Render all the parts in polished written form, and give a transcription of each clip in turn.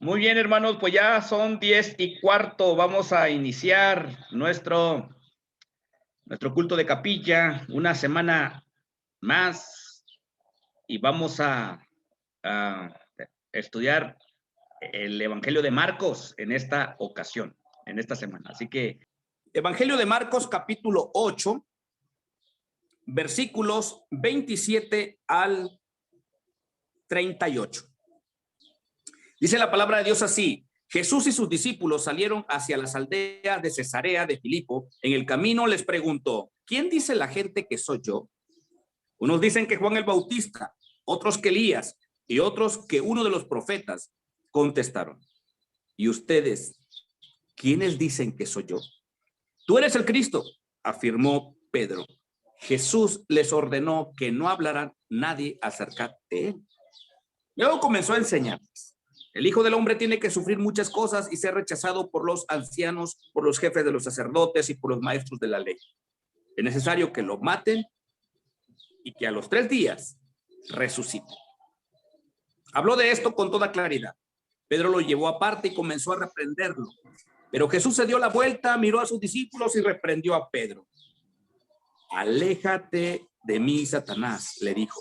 Muy bien, hermanos, pues ya son 10:15. Vamos a iniciar nuestro culto de capilla, una semana más, y vamos a estudiar el Evangelio de Marcos en esta ocasión, en esta semana. Así que, Evangelio de Marcos, capítulo 8, versículos 27 al 38. Dice la palabra de Dios así: Jesús y sus discípulos salieron hacia las aldeas de Cesarea de Filipo. En el camino les preguntó: ¿quién dice la gente que soy yo? Unos dicen que Juan el Bautista, otros que Elías y otros que uno de los profetas. Contestaron: ¿y ustedes quiénes dicen que soy yo? Tú eres el Cristo, afirmó Pedro. Jesús les ordenó que no hablaran nadie acerca de él. Luego comenzó a enseñarles: el Hijo del Hombre tiene que sufrir muchas cosas y ser rechazado por los ancianos, por los jefes de los sacerdotes y por los maestros de la ley. Es necesario que lo maten y que a los 3 días resucite. Habló de esto con toda claridad. Pedro lo llevó aparte y comenzó a reprenderlo. Pero Jesús se dio la vuelta, miró a sus discípulos y reprendió a Pedro. Aléjate de mí, Satanás, le dijo.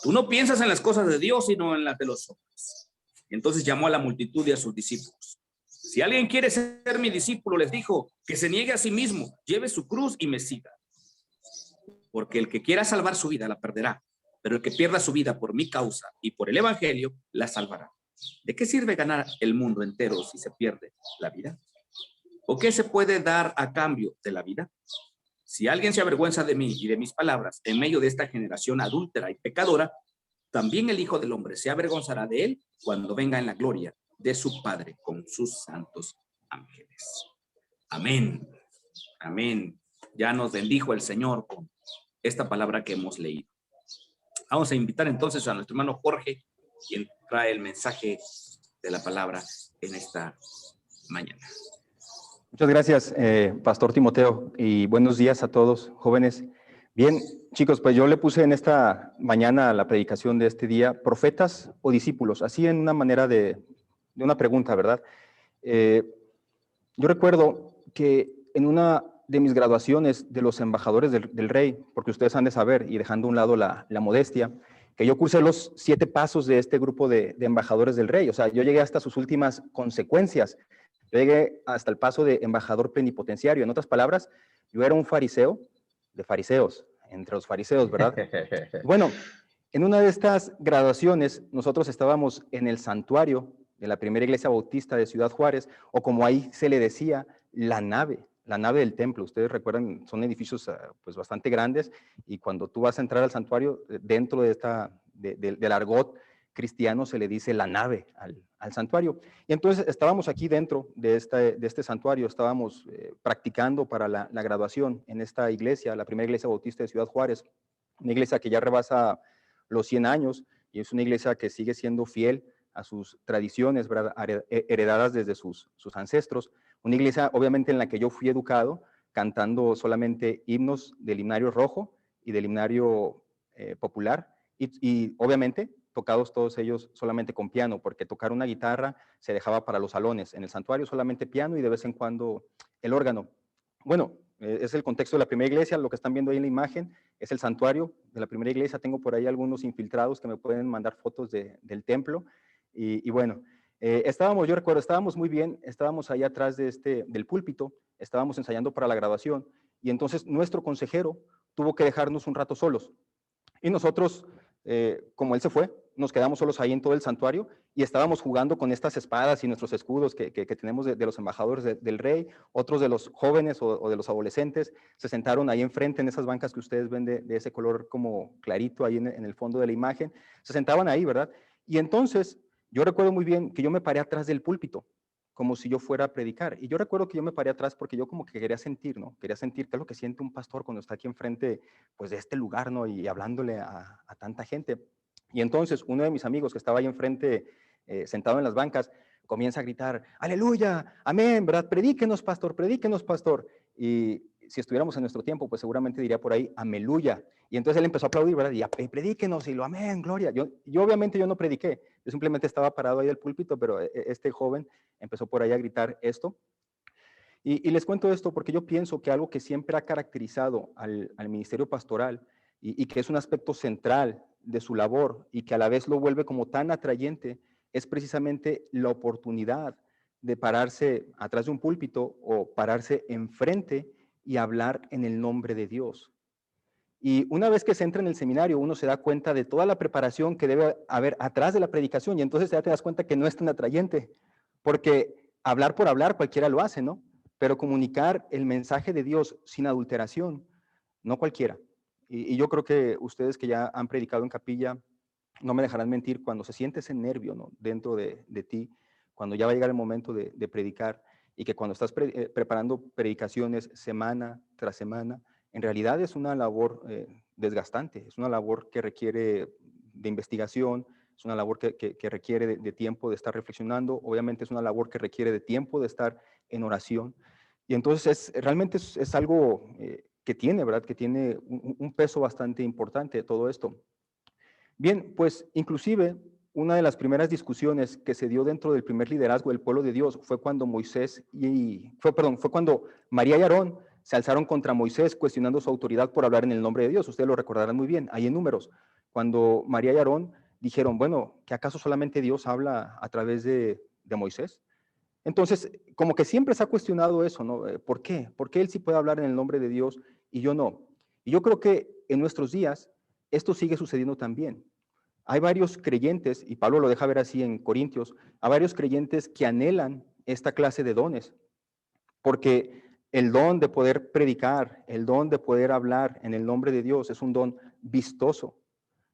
Tú no piensas en las cosas de Dios, sino en las de los hombres. Entonces llamó a la multitud y a sus discípulos. Si alguien quiere ser mi discípulo, les dijo, que se niegue a sí mismo, lleve su cruz y me siga. Porque el que quiera salvar su vida la perderá, pero el que pierda su vida por mi causa y por el evangelio la salvará. ¿De qué sirve ganar el mundo entero si se pierde la vida? ¿O qué se puede dar a cambio de la vida? Si alguien se avergüenza de mí y de mis palabras en medio de esta generación adúltera y pecadora, también el Hijo del Hombre se avergonzará de él cuando venga en la gloria de su Padre con sus santos ángeles. Amén. Amén. Ya nos bendijo el Señor con esta palabra que hemos leído. Vamos a invitar entonces a nuestro hermano Jorge, quien trae el mensaje de la palabra en esta mañana. Muchas gracias, Pastor Timoteo, y buenos días a todos, jóvenes. Bien, chicos, pues yo le puse en esta mañana la predicación de este día, ¿profetas o discípulos? Así en una manera de una pregunta, ¿verdad? Yo recuerdo que en una de mis graduaciones de los embajadores del rey, porque ustedes han de saber, y dejando a un lado la modestia, que yo cursé los 7 pasos de este grupo de embajadores del rey. O sea, yo llegué hasta sus últimas consecuencias. Yo llegué hasta el paso de embajador plenipotenciario. En otras palabras, yo era un fariseo de fariseos, entre los fariseos, ¿verdad? Bueno, en una de estas graduaciones, nosotros estábamos en el santuario de la primera iglesia bautista de Ciudad Juárez, o como ahí se le decía, la nave del templo. Ustedes recuerdan, son edificios pues bastante grandes, y cuando tú vas a entrar al santuario, dentro de del argot cristiano se le dice la nave al santuario. Y entonces estábamos aquí dentro de este santuario, estábamos practicando para la graduación en esta iglesia, la primera iglesia bautista de Ciudad Juárez, una iglesia que ya rebasa los 100 años, y es una iglesia que sigue siendo fiel a sus tradiciones, ¿verdad?, heredadas desde sus ancestros. Una iglesia, obviamente, en la que yo fui educado, cantando solamente himnos del himnario rojo y del himnario popular, y obviamente tocados todos ellos solamente con piano, porque tocar una guitarra se dejaba para los salones. En el santuario solamente piano y de vez en cuando el órgano. Bueno, es el contexto de la primera iglesia. Lo que están viendo ahí en la imagen es el santuario de la primera iglesia. Tengo por ahí algunos infiltrados que me pueden mandar fotos del templo. Y bueno, yo recuerdo, estábamos muy bien, estábamos ahí atrás del púlpito, estábamos ensayando para la grabación, y entonces nuestro consejero tuvo que dejarnos un rato solos. Y nosotros, como él se fue, nos quedamos solos ahí en todo el santuario, y estábamos jugando con estas espadas y nuestros escudos que tenemos de los embajadores del rey. Otros de los jóvenes o de los adolescentes se sentaron ahí enfrente en esas bancas que ustedes ven de ese color como clarito ahí en el fondo de la imagen. Se sentaban ahí, ¿verdad? Y entonces yo recuerdo muy bien que yo me paré atrás del púlpito, como si yo fuera a predicar. Y yo recuerdo que yo me paré atrás porque yo como que quería sentir, ¿no? Quería sentir qué es lo que siente un pastor cuando está aquí enfrente, pues, de este lugar, ¿no? Y hablándole a tanta gente. Y entonces uno de mis amigos que estaba ahí enfrente, sentado en las bancas, comienza a gritar: ¡aleluya! ¡Amén! ¿Verdad? Predíquenos, pastor, predíquenos, pastor. Y si estuviéramos en nuestro tiempo, pues seguramente diría por ahí, aleluya. Y entonces él empezó a aplaudir, ¿verdad? Y predíquenos, y lo amén, gloria. Yo obviamente yo no prediqué, yo simplemente estaba parado ahí del púlpito, pero este joven empezó por ahí a gritar esto. Y les cuento esto porque yo pienso que algo que siempre ha caracterizado al ministerio pastoral y que es un aspecto central de su labor y que a la vez lo vuelve como tan atrayente, es precisamente la oportunidad de pararse atrás de un púlpito o pararse enfrente y hablar en el nombre de Dios. Y una vez que se entra en el seminario, uno se da cuenta de toda la preparación que debe haber atrás de la predicación y entonces ya te das cuenta que no es tan atrayente, porque hablar por hablar cualquiera lo hace, ¿no? Pero comunicar el mensaje de Dios sin adulteración, no cualquiera. Y yo creo que ustedes que ya han predicado en capilla, no me dejarán mentir, cuando se siente ese nervio, ¿no?, dentro de ti, cuando ya va a llegar el momento de predicar, y que cuando estás preparando predicaciones semana tras semana, en realidad es una labor desgastante, es una labor que requiere de investigación, es una labor que requiere de tiempo de estar reflexionando, obviamente es una labor que requiere de tiempo de estar en oración, y entonces realmente es algo que tiene, ¿verdad?, que tiene un peso bastante importante todo esto. Bien, pues inclusive una de las primeras discusiones que se dio dentro del primer liderazgo del pueblo de Dios fue cuando fue cuando María y Aarón se alzaron contra Moisés cuestionando su autoridad por hablar en el nombre de Dios. Ustedes lo recordarán muy bien, ahí en Números, cuando María y Aarón dijeron, bueno, ¿que acaso solamente Dios habla a través de Moisés? Entonces, como que siempre se ha cuestionado eso, ¿no? ¿Por qué? ¿Por qué él sí puede hablar en el nombre de Dios y yo no? Y yo creo que en nuestros días esto sigue sucediendo también. Hay varios creyentes, y Pablo lo deja ver así en Corintios, hay varios creyentes que anhelan esta clase de dones, porque el don de poder predicar, el don de poder hablar en el nombre de Dios es un don vistoso,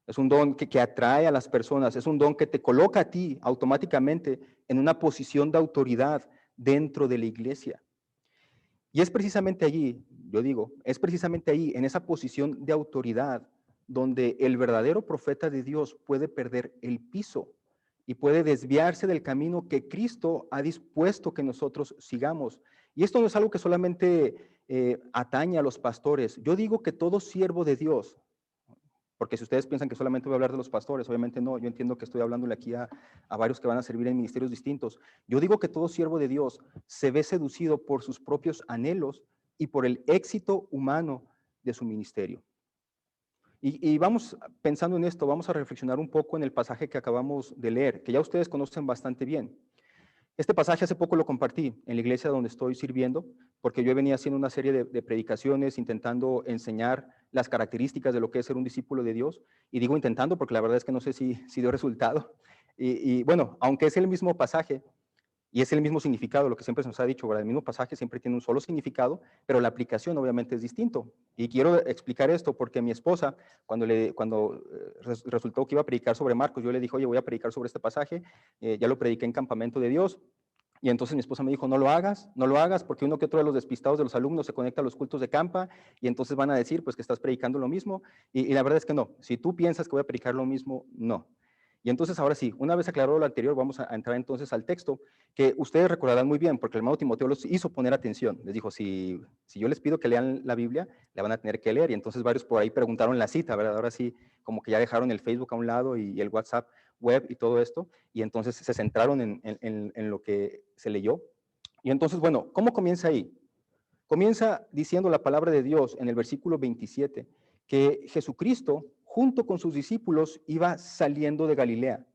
es un don que atrae a las personas, es un don que te coloca a ti automáticamente en una posición de autoridad dentro de la iglesia. Y es precisamente allí, yo digo, es precisamente allí, en esa posición de autoridad, donde el verdadero profeta de Dios puede perder el piso y puede desviarse del camino que Cristo ha dispuesto que nosotros sigamos. Y esto no es algo que solamente atañe a los pastores. Yo digo que todo siervo de Dios, porque si ustedes piensan que solamente voy a hablar de los pastores, obviamente no, yo entiendo que estoy hablándole aquí a varios que van a servir en ministerios distintos. Yo digo que todo siervo de Dios se ve seducido por sus propios anhelos y por el éxito humano de su ministerio. Y vamos pensando en esto, vamos a reflexionar un poco en el pasaje que acabamos de leer, que ya ustedes conocen bastante bien. Este pasaje hace poco lo compartí en la iglesia donde estoy sirviendo, porque yo venía haciendo una serie de predicaciones intentando enseñar las características de lo que es ser un discípulo de Dios. Y digo intentando porque la verdad es que no sé si dio resultado. Y bueno, aunque es el mismo pasaje y es el mismo significado, lo que siempre se nos ha dicho, ¿verdad? El mismo pasaje siempre tiene un solo significado, pero la aplicación obviamente es distinto. Y quiero explicar esto porque mi esposa, cuando resultó que iba a predicar sobre Marcos, yo le dije, oye, voy a predicar sobre este pasaje, ya lo prediqué en Campamento de Dios. Y entonces mi esposa me dijo, no lo hagas, porque uno que otro de los despistados de los alumnos se conecta a los cultos de campa y entonces van a decir pues que estás predicando lo mismo. Y la verdad es que no, si tú piensas que voy a predicar lo mismo, no. Y entonces ahora sí, una vez aclarado lo anterior, vamos a entrar entonces al texto, que ustedes recordarán muy bien, porque el hermano Timoteo los hizo poner atención. Les dijo, si yo les pido que lean la Biblia, la van a tener que leer. Y entonces varios por ahí preguntaron la cita, ¿verdad? Ahora sí, como que ya dejaron el Facebook a un lado y el WhatsApp web y todo esto, y entonces se centraron en lo que se leyó. Y entonces, bueno, ¿cómo comienza ahí? Comienza diciendo la palabra de Dios en el versículo 27, que Jesucristo, junto con sus discípulos, iba saliendo de Galilea.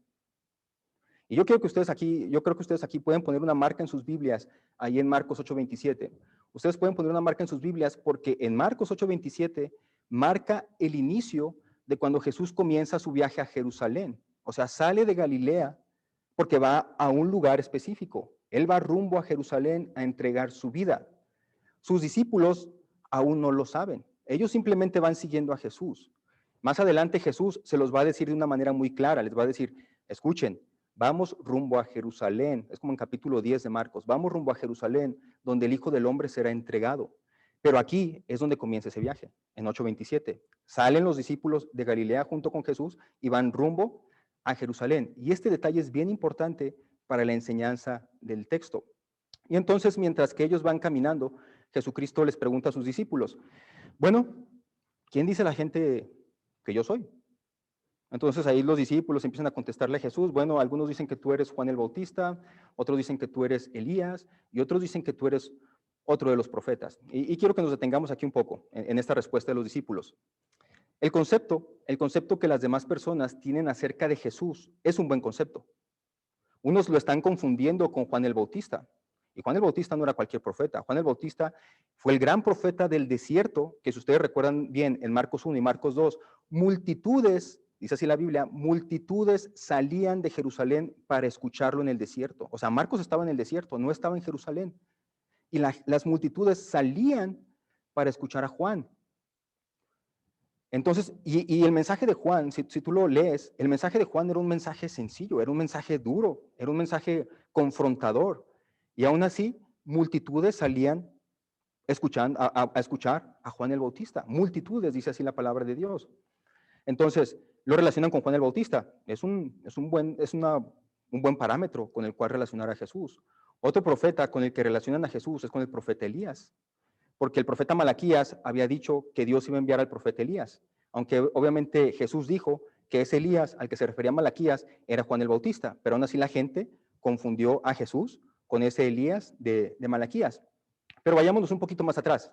Y yo creo que ustedes aquí pueden poner una marca en sus Biblias, ahí en Marcos 8:27. Ustedes pueden poner una marca en sus Biblias porque en Marcos 8:27 marca el inicio de cuando Jesús comienza su viaje a Jerusalén. O sea, sale de Galilea porque va a un lugar específico. Él va rumbo a Jerusalén a entregar su vida. Sus discípulos aún no lo saben. Ellos simplemente van siguiendo a Jesús. Más adelante Jesús se los va a decir de una manera muy clara. Les va a decir, escuchen, vamos rumbo a Jerusalén. Es como en capítulo 10 de Marcos. Vamos rumbo a Jerusalén, donde el Hijo del Hombre será entregado. Pero aquí es donde comienza ese viaje, en 8:27. Salen los discípulos de Galilea junto con Jesús y van rumbo a Jerusalén. Y este detalle es bien importante para la enseñanza del texto. Y entonces, mientras que ellos van caminando, Jesucristo les pregunta a sus discípulos, bueno, ¿quién dice la gente que yo soy? Entonces ahí los discípulos empiezan a contestarle a Jesús, bueno, algunos dicen que tú eres Juan el Bautista, otros dicen que tú eres Elías y otros dicen que tú eres otro de los profetas. Y quiero que nos detengamos aquí un poco en esta respuesta de los discípulos. El concepto que las demás personas tienen acerca de Jesús es un buen concepto. Unos lo están confundiendo con Juan el Bautista. Y Juan el Bautista no era cualquier profeta. Juan el Bautista fue el gran profeta del desierto, que si ustedes recuerdan bien en Marcos 1 y Marcos 2, multitudes, dice así la Biblia, multitudes salían de Jerusalén para escucharlo en el desierto. O sea, Marcos estaba en el desierto, no estaba en Jerusalén. Y las multitudes salían para escuchar a Juan. Entonces, y el mensaje de Juan, si tú lo lees, el mensaje de Juan era un mensaje sencillo, era un mensaje duro, era un mensaje confrontador. Y aún así, multitudes salían a escuchar a Juan el Bautista. Multitudes, dice así la palabra de Dios. Entonces, lo relacionan con Juan el Bautista. Es un buen parámetro con el cual relacionar a Jesús. Otro profeta con el que relacionan a Jesús es con el profeta Elías. Porque el profeta Malaquías había dicho que Dios iba a enviar al profeta Elías, aunque obviamente Jesús dijo que ese Elías al que se refería Malaquías era Juan el Bautista, pero aún así la gente confundió a Jesús con ese Elías de Malaquías. Pero vayámonos un poquito más atrás.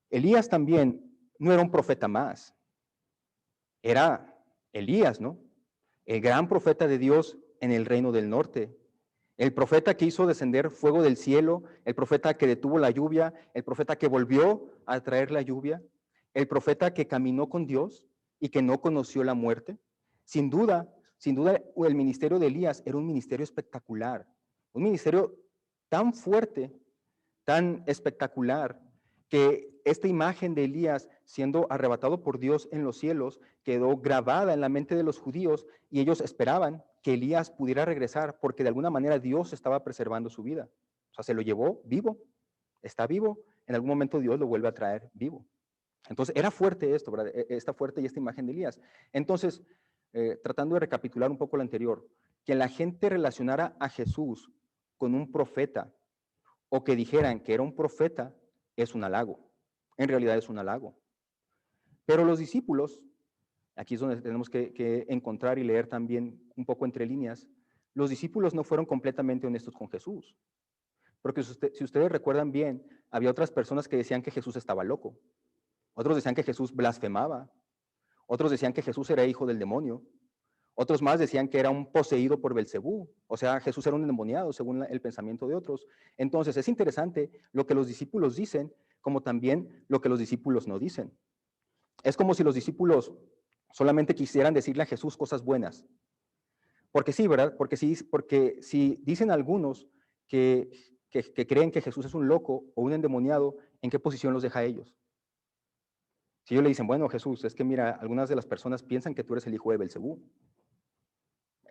Elías también no era un profeta más, era Elías, ¿no? El gran profeta de Dios en el reino del norte. El profeta que hizo descender fuego del cielo, el profeta que detuvo la lluvia, el profeta que volvió a traer la lluvia, el profeta que caminó con Dios y que no conoció la muerte. Sin duda, el ministerio de Elías era un ministerio espectacular, un ministerio tan fuerte, tan espectacular, que esta imagen de Elías siendo arrebatado por Dios en los cielos quedó grabada en la mente de los judíos y ellos esperaban que Elías pudiera regresar porque de alguna manera Dios estaba preservando su vida. O sea, se lo llevó vivo, está vivo, en algún momento Dios lo vuelve a traer vivo. Entonces, era fuerte esto, ¿verdad? Está fuerte y esta imagen de Elías. Entonces, tratando de recapitular un poco lo anterior, que la gente relacionara a Jesús con un profeta o que dijeran que era un profeta es un halago. En realidad es un halago. Pero los discípulos, aquí es donde tenemos que encontrar y leer también un poco entre líneas, los discípulos no fueron completamente honestos con Jesús. Porque si ustedes recuerdan bien, había otras personas que decían que Jesús estaba loco. Otros decían que Jesús blasfemaba. Otros decían que Jesús era hijo del demonio. Otros más decían que era un poseído por Belcebú. O sea, Jesús era un endemoniado, según el pensamiento de otros. Entonces, es interesante lo que los discípulos dicen, como también lo que los discípulos no dicen. Es como si los discípulos solamente quisieran decirle a Jesús cosas buenas. Porque sí, ¿verdad? Porque si dicen algunos que creen que Jesús es un loco o un endemoniado, ¿en qué posición los deja a ellos? Si ellos le dicen, bueno, Jesús, es que mira, algunas de las personas piensan que tú eres el hijo de Belcebú.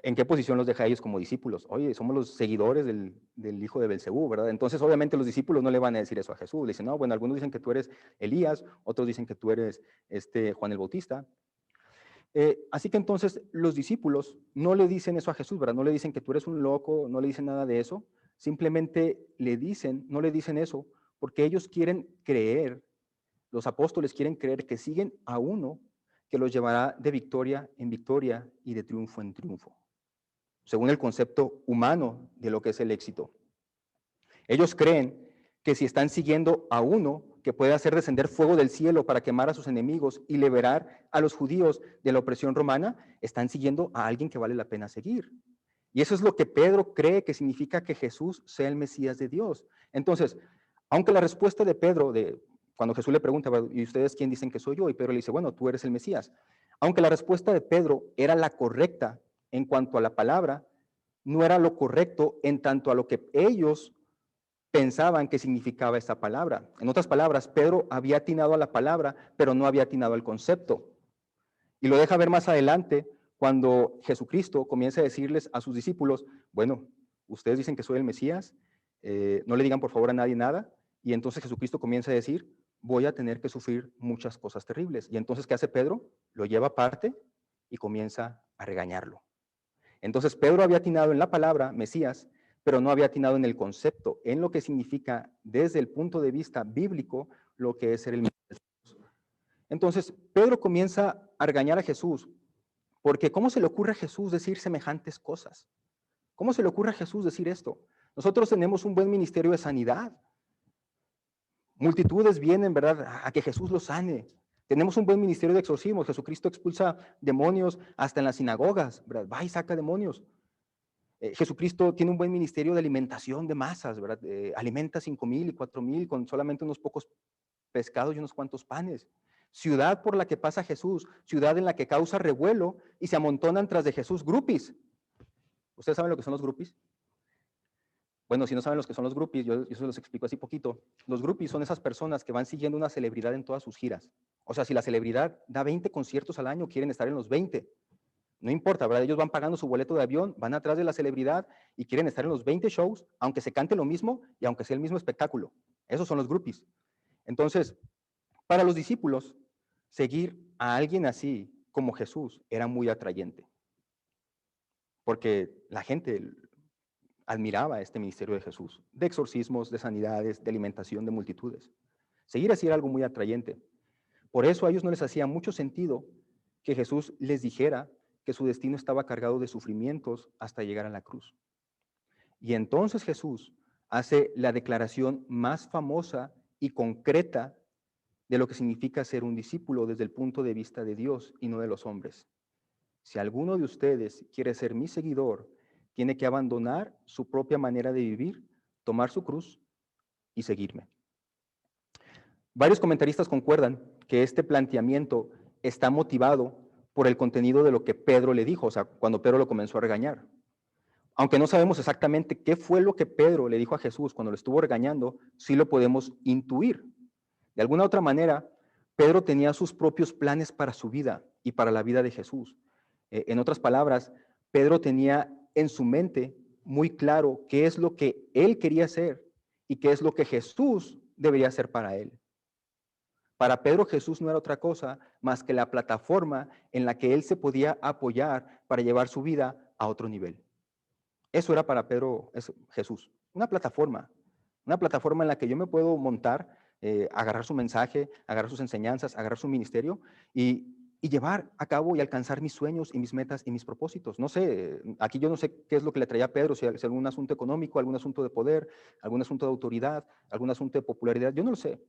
¿En qué posición los deja a ellos como discípulos? Oye, somos los seguidores del hijo de Belcebú, ¿verdad? Entonces, obviamente, los discípulos no le van a decir eso a Jesús. Le dicen, no, bueno, algunos dicen que tú eres Elías, otros dicen que tú eres Juan el Bautista. Así que entonces los discípulos no le dicen eso a Jesús, ¿verdad? No le dicen que tú eres un loco, no le dicen nada de eso. Simplemente no le dicen eso porque ellos quieren creer, los apóstoles quieren creer que siguen a uno que los llevará de victoria en victoria y de triunfo en triunfo, según el concepto humano de lo que es el éxito. Ellos creen que si están siguiendo a uno que puede hacer descender fuego del cielo para quemar a sus enemigos y liberar a los judíos de la opresión romana, están siguiendo a alguien que vale la pena seguir. Y eso es lo que Pedro cree que significa que Jesús sea el Mesías de Dios. Entonces, aunque la respuesta de Pedro, cuando Jesús le pregunta, ¿y ustedes quién dicen que soy yo? Y Pedro le dice, bueno, tú eres el Mesías. Aunque la respuesta de Pedro era la correcta en cuanto a la palabra, no era lo correcto en tanto a lo que ellos pensaban que significaba esa palabra. En otras palabras, Pedro había atinado a la palabra, pero no había atinado al concepto. Y lo deja ver más adelante cuando Jesucristo comienza a decirles a sus discípulos, bueno, ustedes dicen que soy el Mesías, no le digan por favor a nadie nada. Y entonces Jesucristo comienza a decir, voy a tener que sufrir muchas cosas terribles. Y entonces, ¿qué hace Pedro? Lo lleva aparte y comienza a regañarlo. Entonces Pedro había atinado en la palabra Mesías, pero no había atinado en el concepto, en lo que significa desde el punto de vista bíblico lo que es ser el ministro de Jesús. Entonces, Pedro comienza a regañar a Jesús, porque ¿cómo se le ocurre a Jesús decir semejantes cosas? ¿Cómo se le ocurre a Jesús decir esto? Nosotros tenemos un buen ministerio de sanidad. Multitudes vienen, ¿verdad?, a que Jesús los sane. Tenemos un buen ministerio de exorcismo. Jesucristo expulsa demonios hasta en las sinagogas, ¿verdad? Va y saca demonios. Jesucristo tiene un buen ministerio de alimentación de masas, ¿verdad? Alimenta 5,000 y 4,000 con solamente unos pocos pescados y unos cuantos panes. Ciudad por la que pasa Jesús, ciudad en la que causa revuelo y se amontonan tras de Jesús grupis. ¿Ustedes saben lo que son los grupis? Bueno, si no saben lo que son los grupis, yo se los explico así poquito. Los grupis son esas personas que van siguiendo una celebridad en todas sus giras. O sea, si la celebridad da 20 conciertos al año, quieren estar en los 20. No importa, ¿verdad? Ellos van pagando su boleto de avión, van atrás de la celebridad y quieren estar en los 20 shows, aunque se cante lo mismo y aunque sea el mismo espectáculo. Esos son los grupis. Entonces, para los discípulos, seguir a alguien así como Jesús era muy atrayente, porque la gente admiraba este ministerio de Jesús, de exorcismos, de sanidades, de alimentación de multitudes. Seguir así era algo muy atrayente. Por eso a ellos no les hacía mucho sentido que Jesús les dijera que su destino estaba cargado de sufrimientos hasta llegar a la cruz. Y entonces Jesús hace la declaración más famosa y concreta de lo que significa ser un discípulo desde el punto de vista de Dios y no de los hombres. Si alguno de ustedes quiere ser mi seguidor, tiene que abandonar su propia manera de vivir, tomar su cruz y seguirme. Varios comentaristas concuerdan que este planteamiento está motivado por el contenido de lo que Pedro le dijo, o sea, cuando Pedro lo comenzó a regañar. Aunque no sabemos exactamente qué fue lo que Pedro le dijo a Jesús cuando lo estuvo regañando, sí lo podemos intuir. De alguna otra manera, Pedro tenía sus propios planes para su vida y para la vida de Jesús. En otras palabras, Pedro tenía en su mente muy claro qué es lo que él quería hacer y qué es lo que Jesús debería hacer para él. Para Pedro, Jesús no era otra cosa más que la plataforma en la que él se podía apoyar para llevar su vida a otro nivel. Eso era para Pedro Jesús, una plataforma en la que yo me puedo montar, agarrar su mensaje, agarrar sus enseñanzas, agarrar su ministerio y llevar a cabo y alcanzar mis sueños y mis metas y mis propósitos. No sé, aquí yo no sé qué es lo que le traía a Pedro, si algún asunto económico, algún asunto de poder, algún asunto de autoridad, algún asunto de popularidad, yo no lo sé.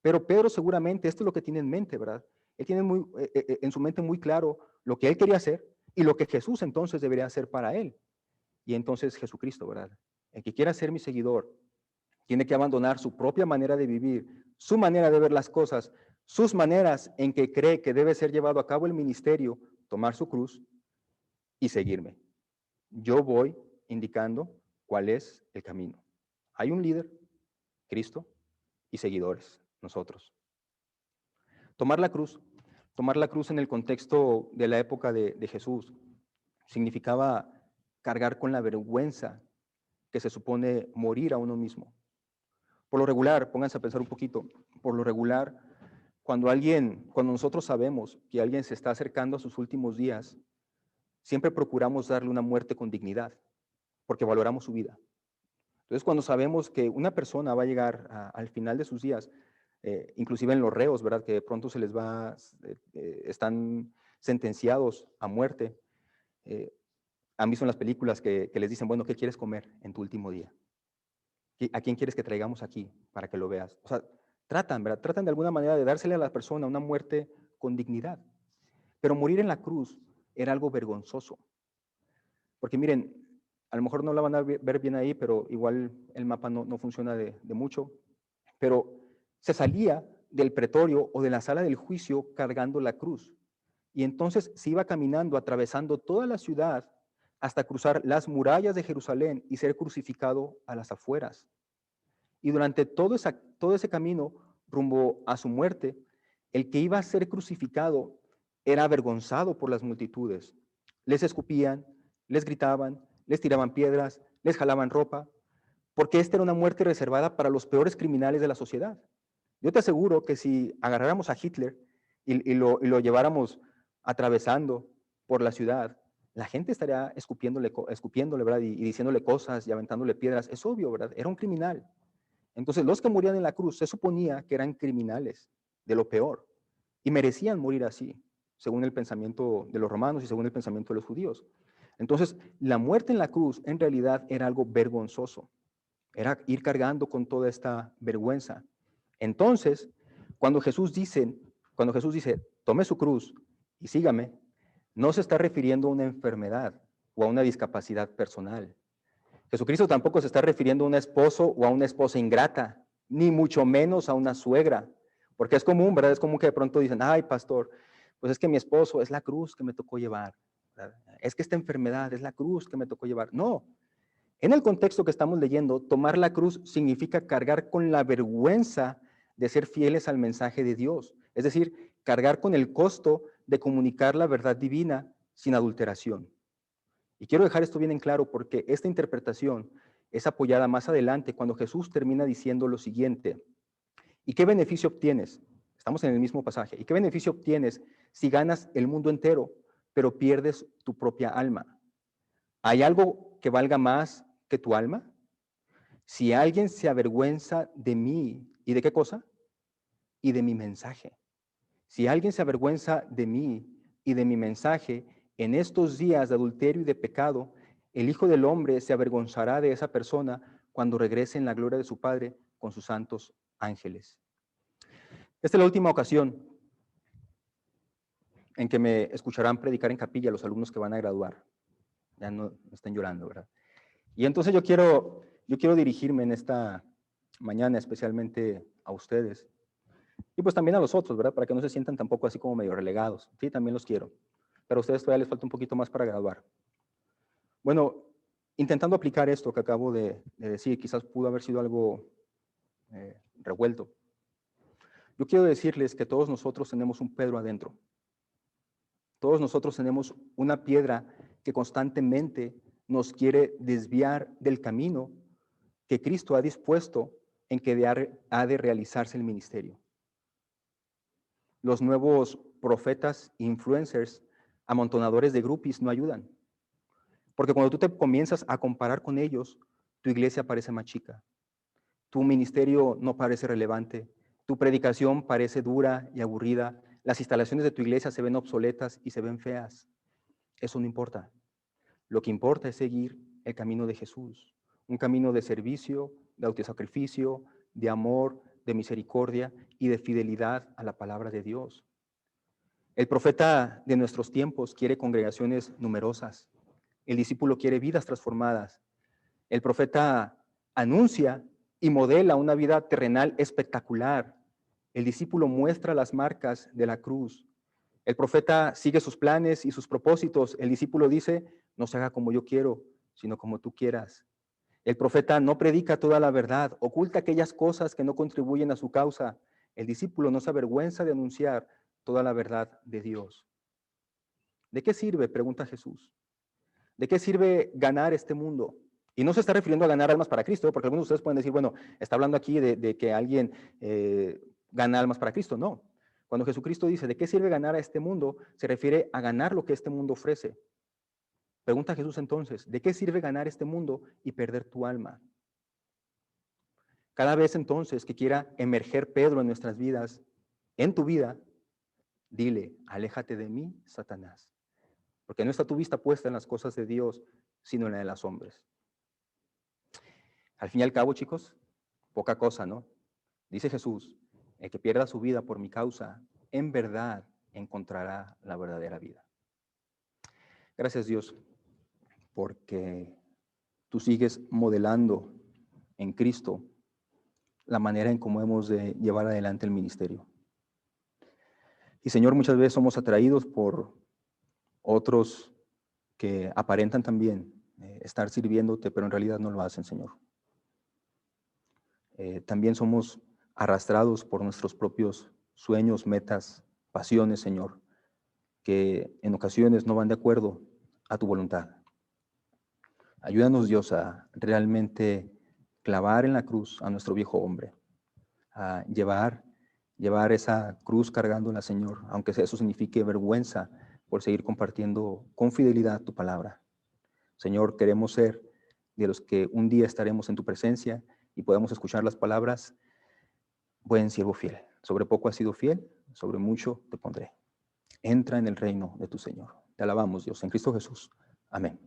Pero Pedro seguramente esto es lo que tiene en mente, ¿verdad? Él tiene en su mente muy claro lo que él quería hacer y lo que Jesús entonces debería hacer para él. Y entonces Jesucristo, ¿verdad? El que quiera ser mi seguidor tiene que abandonar su propia manera de vivir, su manera de ver las cosas, sus maneras en que cree que debe ser llevado a cabo el ministerio, tomar su cruz y seguirme. Yo voy indicando cuál es el camino. Hay un líder, Cristo, y seguidores, nosotros. Tomar la cruz en el contexto de la época de Jesús, significaba cargar con la vergüenza que se supone morir a uno mismo. Por lo regular, pónganse a pensar un poquito, por lo regular, cuando nosotros sabemos que alguien se está acercando a sus últimos días, siempre procuramos darle una muerte con dignidad, porque valoramos su vida. Entonces, cuando sabemos que una persona va a llegar al final de sus días, inclusive en los reos, ¿verdad? Que de pronto están sentenciados a muerte. Han visto en las películas que les dicen, bueno, ¿qué quieres comer en tu último día? ¿A quién quieres que traigamos aquí para que lo veas? O sea, tratan, ¿verdad? Tratan de alguna manera de dársele a la persona una muerte con dignidad. Pero morir en la cruz era algo vergonzoso. Porque miren, a lo mejor no la van a ver bien ahí, pero igual el mapa no funciona de mucho. Pero se salía del pretorio o de la sala del juicio cargando la cruz. Y entonces se iba caminando, atravesando toda la ciudad hasta cruzar las murallas de Jerusalén y ser crucificado a las afueras. Y durante todo ese camino rumbo a su muerte, el que iba a ser crucificado era avergonzado por las multitudes. Les escupían, les gritaban, les tiraban piedras, les jalaban ropa, porque esta era una muerte reservada para los peores criminales de la sociedad. Yo te aseguro que si agarráramos a Hitler y lo lleváramos atravesando por la ciudad, la gente estaría escupiéndole, ¿verdad? Y diciéndole cosas y aventándole piedras. Es obvio, ¿verdad? Era un criminal. Entonces, los que morían en la cruz se suponía que eran criminales, de lo peor, y merecían morir así, según el pensamiento de los romanos y según el pensamiento de los judíos. Entonces, la muerte en la cruz en realidad era algo vergonzoso, era ir cargando con toda esta vergüenza. Entonces, cuando Jesús dice, tome su cruz y sígame, no se está refiriendo a una enfermedad o a una discapacidad personal. Jesucristo tampoco se está refiriendo a un esposo o a una esposa ingrata, ni mucho menos a una suegra, porque es común, ¿verdad? Es común que de pronto dicen, ay, pastor, pues es que mi esposo es la cruz que me tocó llevar, ¿verdad? Es que esta enfermedad es la cruz que me tocó llevar. No, en el contexto que estamos leyendo, tomar la cruz significa cargar con la vergüenza de ser fieles al mensaje de Dios, es decir, cargar con el costo de comunicar la verdad divina sin adulteración. Y quiero dejar esto bien en claro porque esta interpretación es apoyada más adelante cuando Jesús termina diciendo lo siguiente. ¿Y qué beneficio obtienes? Estamos en el mismo pasaje. ¿Y qué beneficio obtienes si ganas el mundo entero, pero pierdes tu propia alma? ¿Hay algo que valga más que tu alma? Si alguien se avergüenza de mí, ¿y de qué cosa? Y de mi mensaje. Si alguien se avergüenza de mí y de mi mensaje en estos días de adulterio y de pecado, el Hijo del Hombre se avergonzará de esa persona cuando regrese en la gloria de su Padre con sus santos ángeles. Esta es la última ocasión en que me escucharán predicar en capilla los alumnos que van a graduar. Ya no estén llorando, ¿verdad? Y entonces yo quiero dirigirme en esta mañana especialmente a ustedes. Y pues también a los otros, ¿verdad? Para que no se sientan tampoco así como medio relegados. Sí, también los quiero. Pero a ustedes todavía les falta un poquito más para graduar. Bueno, intentando aplicar esto que acabo de decir, quizás pudo haber sido algo revuelto. Yo quiero decirles que todos nosotros tenemos un Pedro adentro. Todos nosotros tenemos una piedra que constantemente nos quiere desviar del camino que Cristo ha dispuesto en que ha de realizarse el ministerio. Los nuevos profetas, influencers, amontonadores de groupies no ayudan. Porque cuando tú te comienzas a comparar con ellos, tu iglesia parece más chica, tu ministerio no parece relevante, tu predicación parece dura y aburrida, las instalaciones de tu iglesia se ven obsoletas y se ven feas. Eso no importa. Lo que importa es seguir el camino de Jesús, un camino de servicio, de autosacrificio, de amor, de misericordia y de fidelidad a la palabra de Dios. El profeta de nuestros tiempos quiere congregaciones numerosas. El discípulo quiere vidas transformadas. El profeta anuncia y modela una vida terrenal espectacular. El discípulo muestra las marcas de la cruz. El profeta sigue sus planes y sus propósitos. El discípulo dice, no se haga como yo quiero, sino como tú quieras. El profeta no predica toda la verdad, oculta aquellas cosas que no contribuyen a su causa. El discípulo no se avergüenza de anunciar toda la verdad de Dios. ¿De qué sirve? Pregunta Jesús. ¿De qué sirve ganar este mundo? Y no se está refiriendo a ganar almas para Cristo, porque algunos de ustedes pueden decir, bueno, está hablando aquí de que alguien gana almas para Cristo. No. Cuando Jesucristo dice, ¿de qué sirve ganar a este mundo? Se refiere a ganar lo que este mundo ofrece. Pregunta Jesús entonces, ¿de qué sirve ganar este mundo y perder tu alma? Cada vez entonces que quiera emerger Pedro en nuestras vidas, en tu vida, dile, aléjate de mí, Satanás. Porque no está tu vista puesta en las cosas de Dios, sino en la de los hombres. Al fin y al cabo, chicos, poca cosa, ¿no? Dice Jesús, el que pierda su vida por mi causa, en verdad encontrará la verdadera vida. Gracias, Dios, porque tú sigues modelando en Cristo la manera en cómo hemos de llevar adelante el ministerio. Y Señor, muchas veces somos atraídos por otros que aparentan también estar sirviéndote, pero en realidad no lo hacen, Señor. También somos arrastrados por nuestros propios sueños, metas, pasiones, Señor, que en ocasiones no van de acuerdo a tu voluntad. Ayúdanos, Dios, a realmente clavar en la cruz a nuestro viejo hombre, a llevar esa cruz cargándola, Señor, aunque eso signifique vergüenza por seguir compartiendo con fidelidad tu palabra. Señor, queremos ser de los que un día estaremos en tu presencia y podamos escuchar las palabras: buen siervo fiel, sobre poco has sido fiel, sobre mucho te pondré. Entra en el reino de tu Señor. Te alabamos, Dios, en Cristo Jesús. Amén.